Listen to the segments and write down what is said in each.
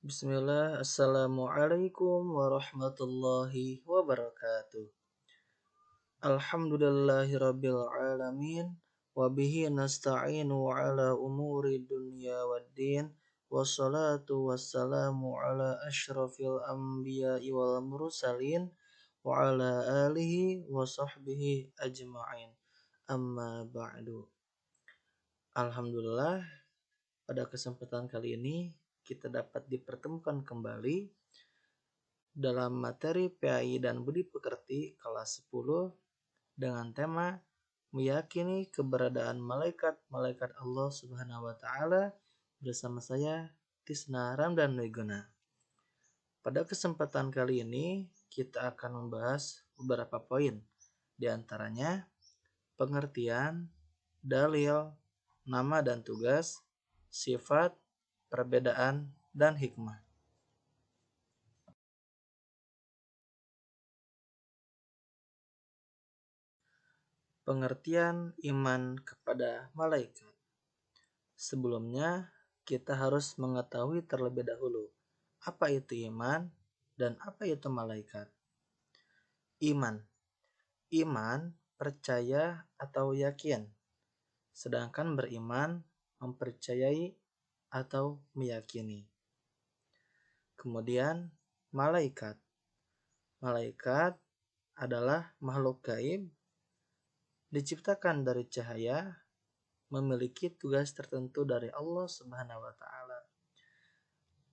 Bismillah, Assalamualaikum warahmatullahi wabarakatuh. Alhamdulillahirabbil alamin wa bihi nasta'inu ala umuri dunya waddin wassalatu wassalamu ala asyrafil anbiya'i wal mursalin wa ala alihi wa sahbihi ajma'in. Amma ba'du. Alhamdulillah, pada kesempatan kali ini kita dapat dipertemukan kembali dalam materi PAI dan Budi Pekerti kelas 10 dengan tema meyakini keberadaan malaikat-malaikat Allah Subhanahu wa taala bersama saya Tisna Ramdan Wiguna. Pada kesempatan kali ini kita akan membahas beberapa poin, di antaranya pengertian, dalil, nama dan tugas, sifat, perbedaan, dan hikmah. Pengertian iman kepada malaikat. Sebelumnya, kita harus mengetahui terlebih dahulu apa itu iman dan apa itu malaikat. Iman. Iman percaya atau yakin. Sedangkan beriman mempercayai atau meyakini. Kemudian malaikat. Malaikat adalah makhluk gaib, diciptakan dari cahaya, memiliki tugas tertentu dari Allah Subhanahu wa taala.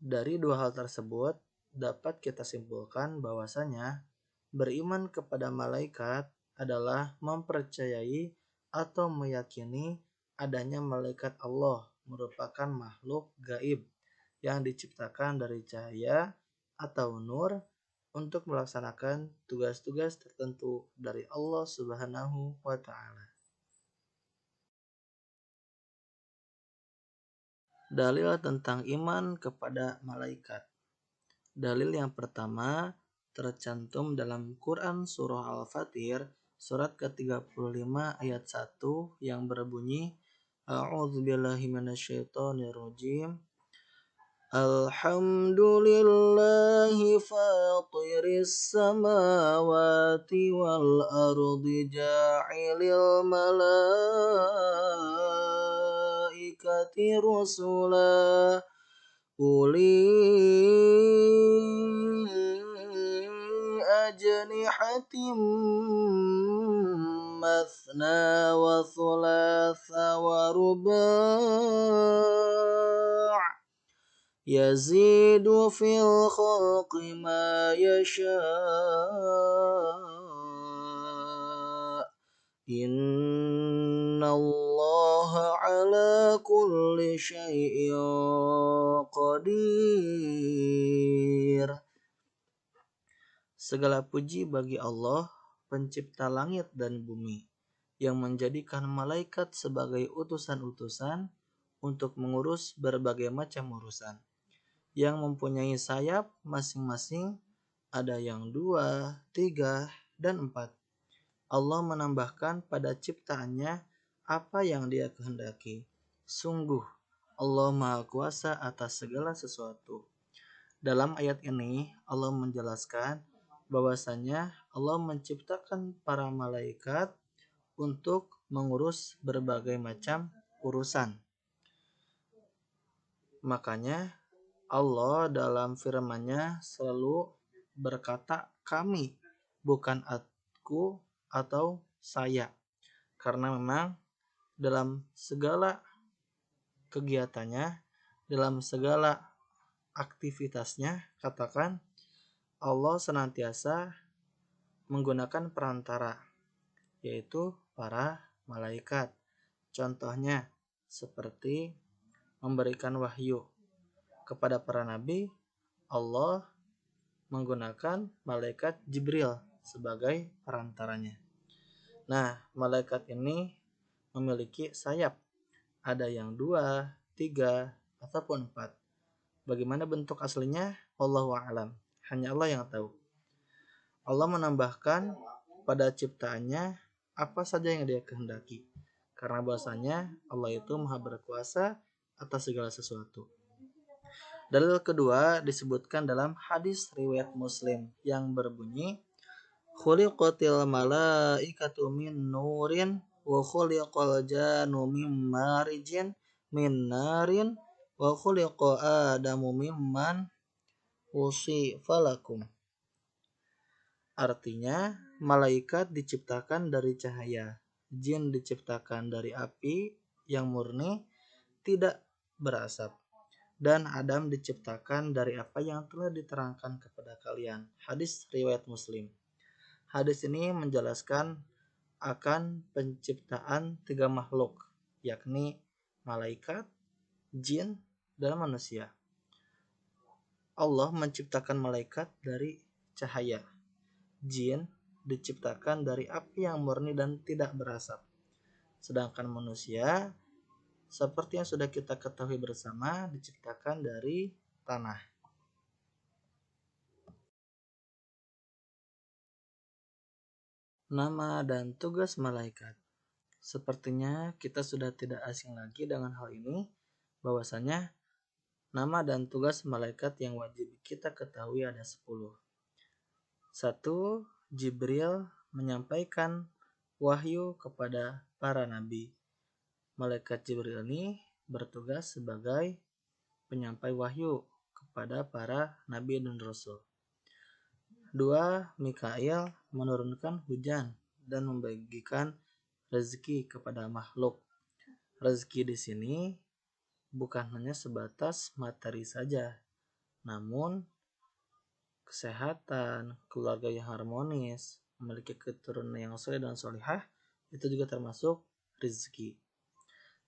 Dari dua hal tersebut dapat kita simpulkan bahwasanya beriman kepada malaikat adalah mempercayai atau meyakini adanya malaikat Allah merupakan makhluk gaib yang diciptakan dari cahaya atau nur untuk melaksanakan tugas-tugas tertentu dari Allah Subhanahu wa taala. Dalil tentang iman kepada malaikat. Dalil yang pertama tercantum dalam Quran Surah Al-Fatir surat ke-35 ayat 1 yang berbunyi A'udzubillahi minasyaitonirrajim. Alhamdulillahi fatiris samawati wal ardi ja'ilil malaikati rusula uli ajnihatim mathna wa thulatha wa ruba' yazidu fil khalqi ma yasha' innallaha ala kulli syai'in qadir. Segala puji bagi Allah, pencipta langit dan bumi, yang menjadikan malaikat sebagai utusan-utusan untuk mengurus berbagai macam urusan, yang mempunyai sayap masing-masing, ada yang 2, 3, dan 4. Allah menambahkan pada ciptaannya apa yang Dia kehendaki. Sungguh, Allah Maha Kuasa atas segala sesuatu. Dalam ayat ini, Allah menjelaskan bahwasanya Allah menciptakan para malaikat untuk mengurus berbagai macam urusan. Makanya Allah dalam firman-Nya selalu berkata kami, bukan aku atau saya. Karena memang dalam segala kegiatannya, dalam segala aktivitasnya, katakan Allah senantiasa menggunakan perantara, yaitu para malaikat. Contohnya seperti memberikan wahyu kepada para nabi, Allah menggunakan malaikat Jibril sebagai perantaranya. Nah, malaikat ini memiliki sayap, ada yang 2, 3, ataupun 4. Bagaimana bentuk aslinya? Wallahu a'lam. Hanya Allah yang tahu. Allah menambahkan pada ciptaannya apa saja yang Dia kehendaki. Karena bahasanya Allah itu Maha berkuasa atas segala sesuatu. Dalil kedua disebutkan dalam hadis riwayat Muslim yang berbunyi, khuliqatil malaikatu min nurin wa khuliqal jannu min marijin min narin wa khuliqa adamu mimman falakum. Artinya, malaikat diciptakan dari cahaya, jin diciptakan dari api yang murni tidak berasap, dan Adam diciptakan dari apa yang telah diterangkan kepada kalian. Hadis riwayat Muslim. Hadis ini menjelaskan akan penciptaan 3 makhluk, yakni malaikat, jin, dan manusia. Allah menciptakan malaikat dari cahaya. Jin diciptakan dari api yang murni dan tidak berasap. Sedangkan manusia, seperti yang sudah kita ketahui bersama, diciptakan dari tanah. Nama dan tugas malaikat. Sepertinya kita sudah tidak asing lagi dengan hal ini, bahwasanya nama dan tugas malaikat yang wajib kita ketahui ada 10. 1. Jibril menyampaikan wahyu kepada para nabi. Malaikat Jibril ini bertugas sebagai penyampai wahyu kepada para nabi dan rasul. 2. Mikail menurunkan hujan dan membagikan rezeki kepada makhluk. Rezeki di sini bukan hanya sebatas materi saja, namun kesehatan, keluarga yang harmonis, memiliki keturunan yang soleh dan solihah, itu juga termasuk rezeki.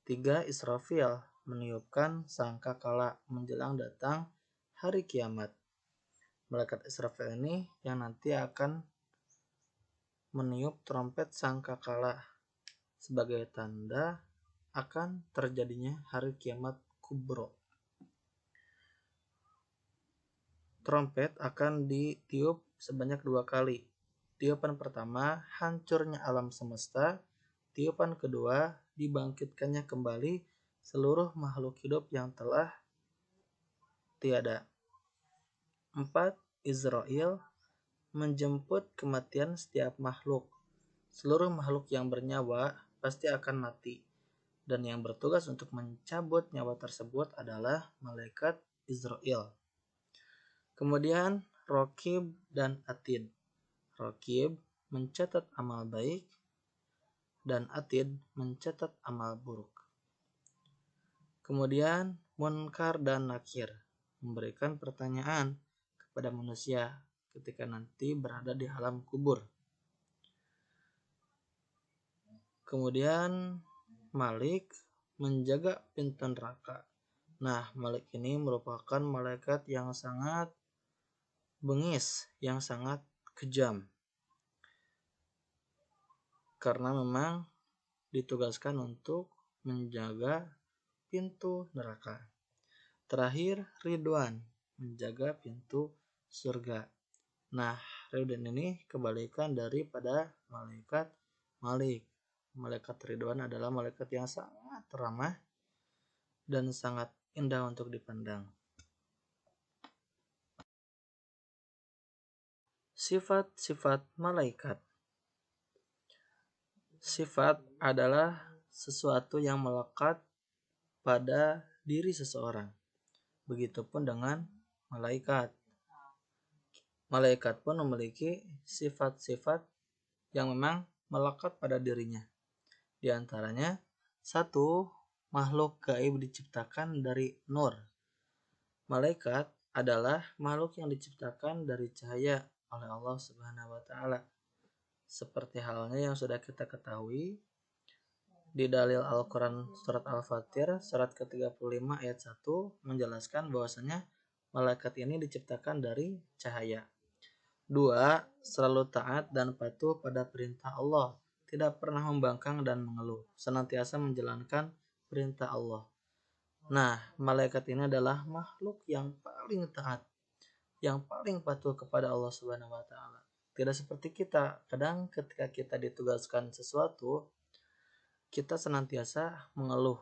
3. Israfil meniupkan sangkakala menjelang datang hari kiamat. Malaikat Israfil ini yang nanti akan meniup trompet sangkakala sebagai tanda akan terjadinya hari kiamat kubro. Trompet akan ditiup sebanyak 2 kali. Tiupan pertama, hancurnya alam semesta. Tiupan kedua, dibangkitkannya kembali seluruh makhluk hidup yang telah tiada. 4. Israel menjemput kematian setiap makhluk. Seluruh makhluk yang bernyawa pasti akan mati. Dan yang bertugas untuk mencabut nyawa tersebut adalah malaikat Israel. Kemudian Raqib dan Atid. Raqib mencatat amal baik dan Atid mencatat amal buruk. Kemudian Munkar dan Nakir memberikan pertanyaan kepada manusia ketika nanti berada di alam kubur. Kemudian Malik menjaga pintu neraka. Nah, Malik ini merupakan malaikat yang sangat bengis, yang sangat kejam, karena memang ditugaskan untuk menjaga pintu neraka. Terakhir, Ridwan menjaga pintu surga. Nah, Ridwan ini kebalikan daripada malaikat Malik. Malaikat Ridwan adalah malaikat yang sangat ramah dan sangat indah untuk dipandang. Sifat-sifat malaikat. Sifat adalah sesuatu yang melekat pada diri seseorang. Begitupun dengan malaikat. Malaikat pun memiliki sifat-sifat yang memang melekat pada dirinya. Di antaranya, 1. Makhluk gaib diciptakan dari nur. Malaikat adalah makhluk yang diciptakan dari cahaya oleh Allah Subhanahu wa taala. Seperti halnya yang sudah kita ketahui di dalil Al-Qur'an surat Al-Fatir surat ke-35 ayat 1 menjelaskan bahwasanya malaikat ini diciptakan dari cahaya. 2. Selalu taat dan patuh pada perintah Allah, tidak pernah membangkang dan mengeluh, senantiasa menjalankan perintah Allah. Nah, malaikat ini adalah makhluk yang paling taat, yang paling patuh kepada Allah Subhanahu wa taala. Tidak seperti kita, kadang ketika kita ditugaskan sesuatu, kita senantiasa mengeluh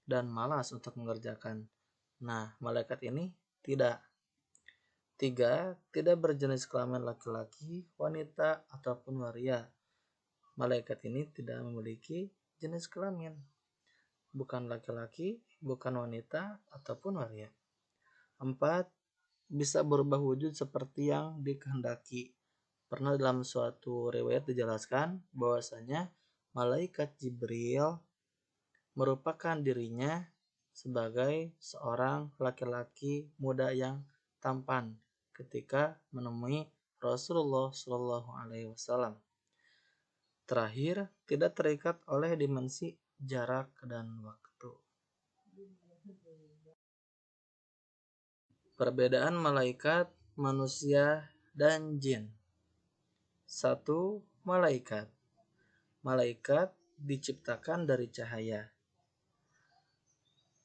dan malas untuk mengerjakan. Nah, malaikat ini tidak. 3. Tidak berjenis kelamin laki-laki, wanita, ataupun waria. Malaikat ini tidak memiliki jenis kelamin. Bukan laki-laki, bukan wanita, ataupun waria. 4. Bisa berubah wujud seperti yang dikehendaki. Pernah dalam suatu riwayat dijelaskan bahwasanya malaikat Jibril merupakan dirinya sebagai seorang laki-laki muda yang tampan ketika menemui Rasulullah Shallallahu Alaihi Wasallam. Terakhir, tidak terikat oleh dimensi jarak dan waktu. Perbedaan malaikat, manusia, dan jin. 1. Malaikat. Malaikat diciptakan dari cahaya.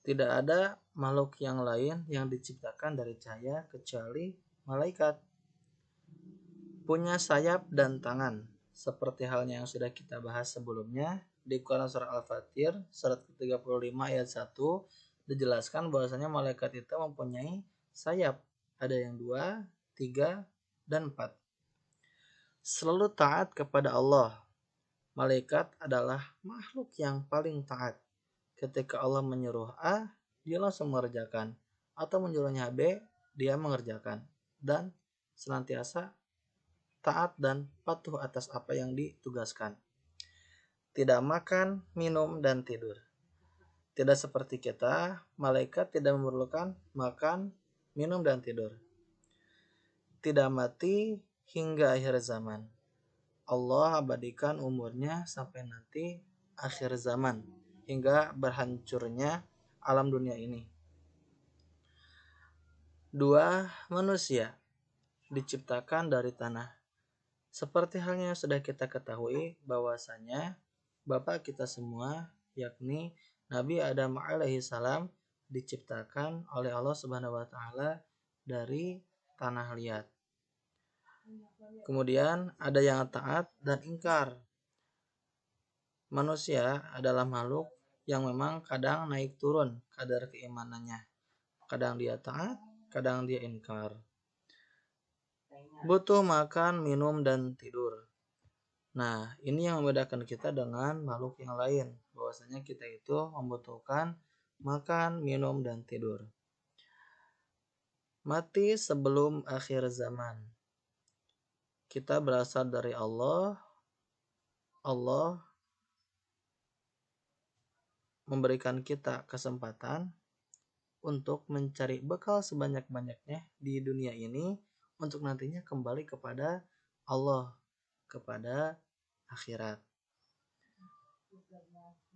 Tidak ada makhluk yang lain yang diciptakan dari cahaya kecuali malaikat. Punya sayap dan tangan, seperti halnya yang sudah kita bahas sebelumnya di Quran surah Al-Fatir surat ke-35 ayat 1 dijelaskan bahwasanya malaikat itu mempunyai sayap, ada yang 2, 3, dan 4. Selalu taat kepada Allah. Malaikat adalah makhluk yang paling taat. Ketika Allah menyuruh A, dia langsung mengerjakan, atau menyuruhnya B, dia mengerjakan, dan senantiasa taat dan patuh atas apa yang ditugaskan. Tidak makan, minum, dan tidur. Tidak seperti kita, malaikat tidak memerlukan makan, minum, dan tidur. Tidak mati hingga akhir zaman. Allah abadikan umurnya sampai nanti akhir zaman, hingga berhancurnya alam dunia ini. 2. Manusia diciptakan dari tanah. Seperti halnya yang sudah kita ketahui bahwasanya Bapak kita semua, yakni Nabi Adam alaihi salam, diciptakan oleh Allah Subhanahu wa taala dari tanah liat. Kemudian ada yang taat dan ingkar. Manusia adalah makhluk yang memang kadang naik turun kadar keimanannya. Kadang dia taat, kadang dia ingkar. Butuh makan, minum, dan tidur. Nah, ini yang membedakan kita dengan makhluk yang lain. Bahwasanya kita itu membutuhkan makan, minum, dan tidur. Mati sebelum akhir zaman. Kita berasal dari Allah. Allah memberikan kita kesempatan untuk mencari bekal sebanyak-banyaknya di dunia ini untuk nantinya kembali kepada Allah, kepada akhirat.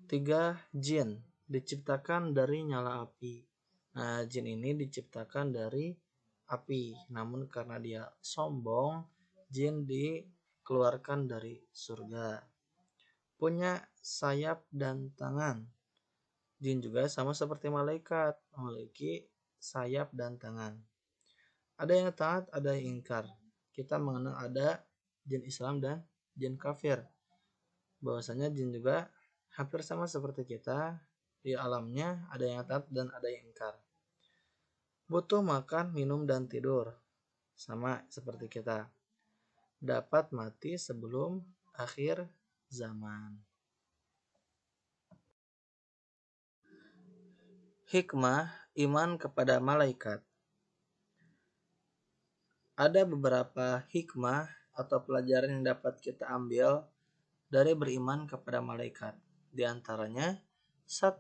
3. Jin diciptakan dari nyala api. Nah, jin ini diciptakan dari api, namun karena dia sombong, jin dikeluarkan dari surga. Punya sayap dan tangan. Jin juga sama seperti malaikat, memiliki sayap dan tangan. Ada yang taat, ada yang ingkar. Kita mengenal ada jin Islam dan jin kafir. Bahwasanya jin juga hampir sama seperti kita, di alamnya ada yang taat dan ada yang ingkar. Butuh makan, minum, dan tidur, sama seperti kita. Dapat mati sebelum akhir zaman. Hikmah iman kepada malaikat. Ada beberapa hikmah atau pelajaran yang dapat kita ambil dari beriman kepada malaikat. Di antaranya, 1.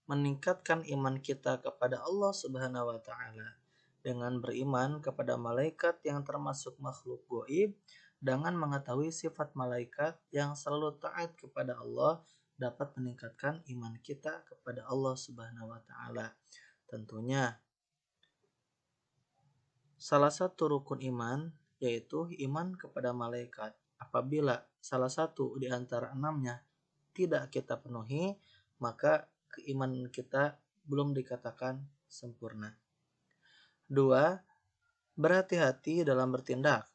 Meningkatkan iman kita kepada Allah Subhanahu wa taala dengan beriman kepada malaikat yang termasuk makhluk gaib, dengan mengetahui sifat malaikat yang selalu taat kepada Allah dapat meningkatkan iman kita kepada Allah Subhanahu wa taala. Tentunya salah satu rukun iman yaitu iman kepada malaikat. Apabila salah satu di antara 6-nya tidak kita penuhi, maka keimanan kita belum dikatakan sempurna. 2. Berhati-hati dalam bertindak.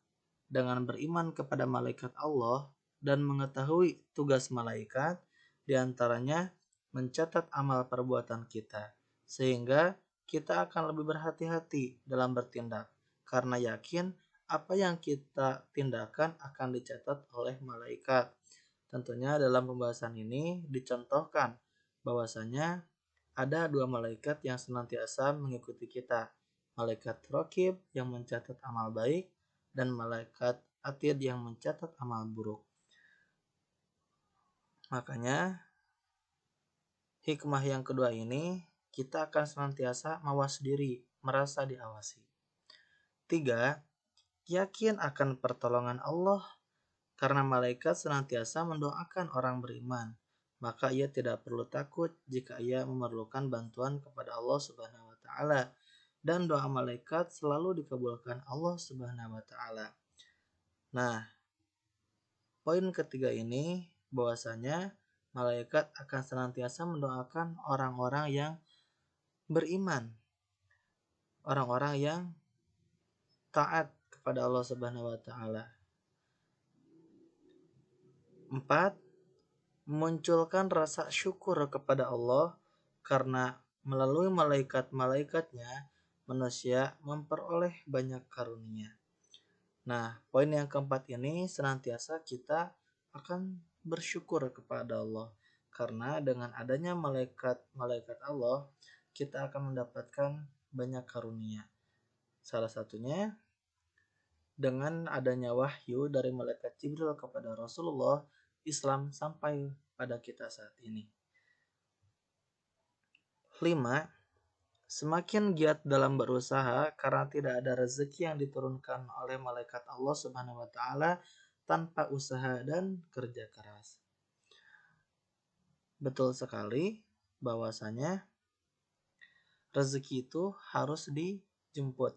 Dengan beriman kepada malaikat Allah dan mengetahui tugas malaikat, di antaranya mencatat amal perbuatan kita, sehingga kita akan lebih berhati-hati dalam bertindak karena yakin apa yang kita tindakan akan dicatat oleh malaikat. Tentunya dalam pembahasan ini dicontohkan bahwasanya ada dua malaikat yang senantiasa mengikuti kita. Malaikat Raqib yang mencatat amal baik dan malaikat Atid yang mencatat amal buruk. Makanya hikmah yang kedua ini kita akan senantiasa mawas diri, merasa diawasi. 3. Yakin akan pertolongan Allah karena malaikat senantiasa mendoakan orang beriman. Maka ia tidak perlu takut jika ia memerlukan bantuan kepada Allah Subhanahu wa taala dan doa malaikat selalu dikabulkan Allah Subhanahu wa taala. Nah, poin ketiga ini bahwasanya malaikat akan senantiasa mendoakan orang-orang yang beriman, orang-orang yang taat kepada Allah Subhanahu wa taala. 4. Memunculkan rasa syukur kepada Allah karena melalui malaikat-malaikatnya manusia memperoleh banyak karunia. Nah, poin yang keempat ini senantiasa kita akan bersyukur kepada Allah karena dengan adanya malaikat-malaikat Allah kita akan mendapatkan banyak karunia. Salah satunya dengan adanya wahyu dari malaikat Jibril kepada Rasulullah, Islam sampai pada kita saat ini. 5. Semakin giat dalam berusaha karena tidak ada rezeki yang diturunkan oleh malaikat Allah Subhanahu wa taala tanpa usaha dan kerja keras. Betul sekali bahwasanya rezeki itu harus dijemput.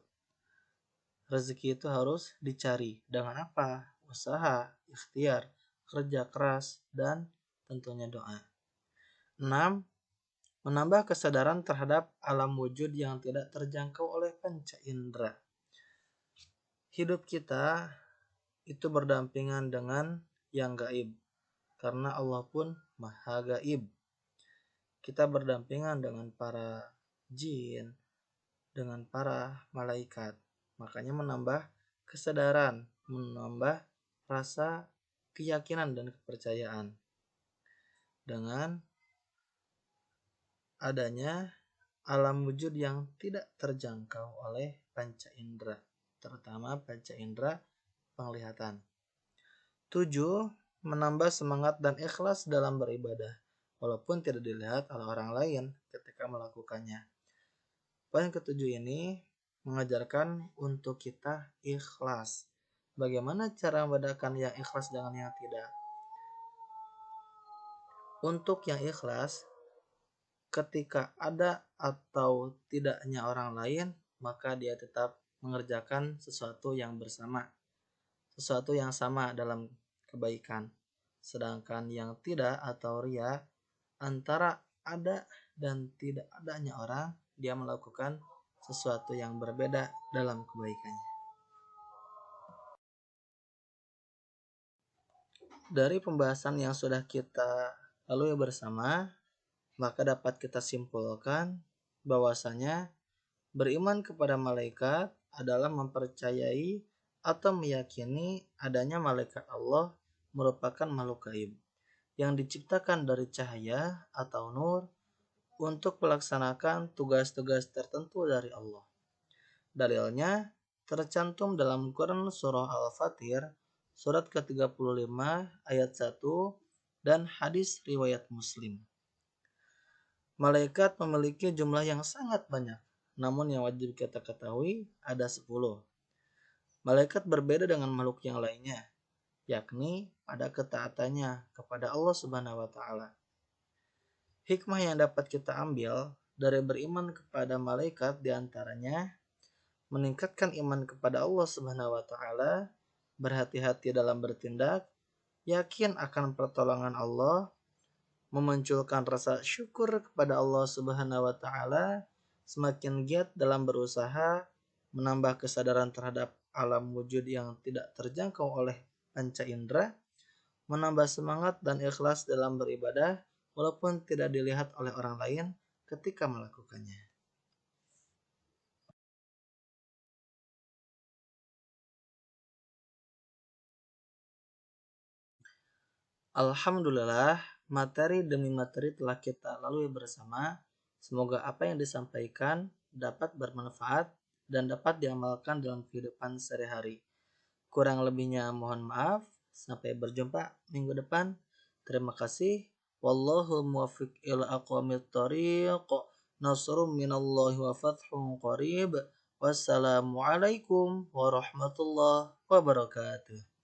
Rezeki itu harus dicari. Dengan apa? Usaha, ikhtiar, kerja keras, dan tentunya doa. 6. Menambah kesadaran terhadap alam wujud yang tidak terjangkau oleh panca indera. Hidup kita itu berdampingan dengan yang gaib, karena Allah pun maha gaib. Kita berdampingan dengan para jin, dengan para malaikat. Makanya menambah kesadaran, menambah rasa keyakinan dan kepercayaan dengan adanya alam wujud yang tidak terjangkau oleh panca indera, terutama panca indera penglihatan. 7. Menambah semangat dan ikhlas dalam beribadah, walaupun tidak dilihat oleh orang lain ketika melakukannya. Poin ketujuh ini mengajarkan untuk kita ikhlas. Bagaimana cara membedakan yang ikhlas dengan yang tidak? Untuk yang ikhlas, ketika ada atau tidaknya orang lain, maka dia tetap mengerjakan sesuatu yang bersama, sesuatu yang sama dalam kebaikan. Sedangkan yang tidak atau ria, antara ada dan tidak adanya orang, dia melakukan sesuatu yang berbeda dalam kebaikannya. Dari pembahasan yang sudah kita lalui bersama, maka dapat kita simpulkan bahwasanya beriman kepada malaikat adalah mempercayai atau meyakini adanya malaikat Allah merupakan makhluk gaib yang diciptakan dari cahaya atau nur untuk melaksanakan tugas-tugas tertentu dari Allah. Dalilnya tercantum dalam Quran Surah Al-Fatir surat ke-35 ayat 1 dan hadis riwayat Muslim. Malaikat memiliki jumlah yang sangat banyak, namun yang wajib kita ketahui ada 10. Malaikat berbeda dengan makhluk yang lainnya, yakni pada ketaatannya kepada Allah Subhanahu wa taala. Hikmah yang dapat kita ambil dari beriman kepada malaikat diantaranya meningkatkan iman kepada Allah Subhanahu wa taala, berhati-hati dalam bertindak, yakin akan pertolongan Allah, memunculkan rasa syukur kepada Allah Subhanahu wa taala, semakin giat dalam berusaha, menambah kesadaran terhadap alam wujud yang tidak terjangkau oleh panca indera, menambah semangat dan ikhlas dalam beribadah walaupun tidak dilihat oleh orang lain ketika melakukannya. Alhamdulillah, materi demi materi telah kita lalui bersama. Semoga apa yang disampaikan dapat bermanfaat dan dapat diamalkan dalam kehidupan sehari-hari. Kurang lebihnya mohon maaf. Sampai berjumpa minggu depan. Terima kasih. Wallahu muwaffiq ila aqwamit thoriq. Nasrum minallahi wa fathun qarib. Wassalamualaikum warahmatullahi wabarakatuh.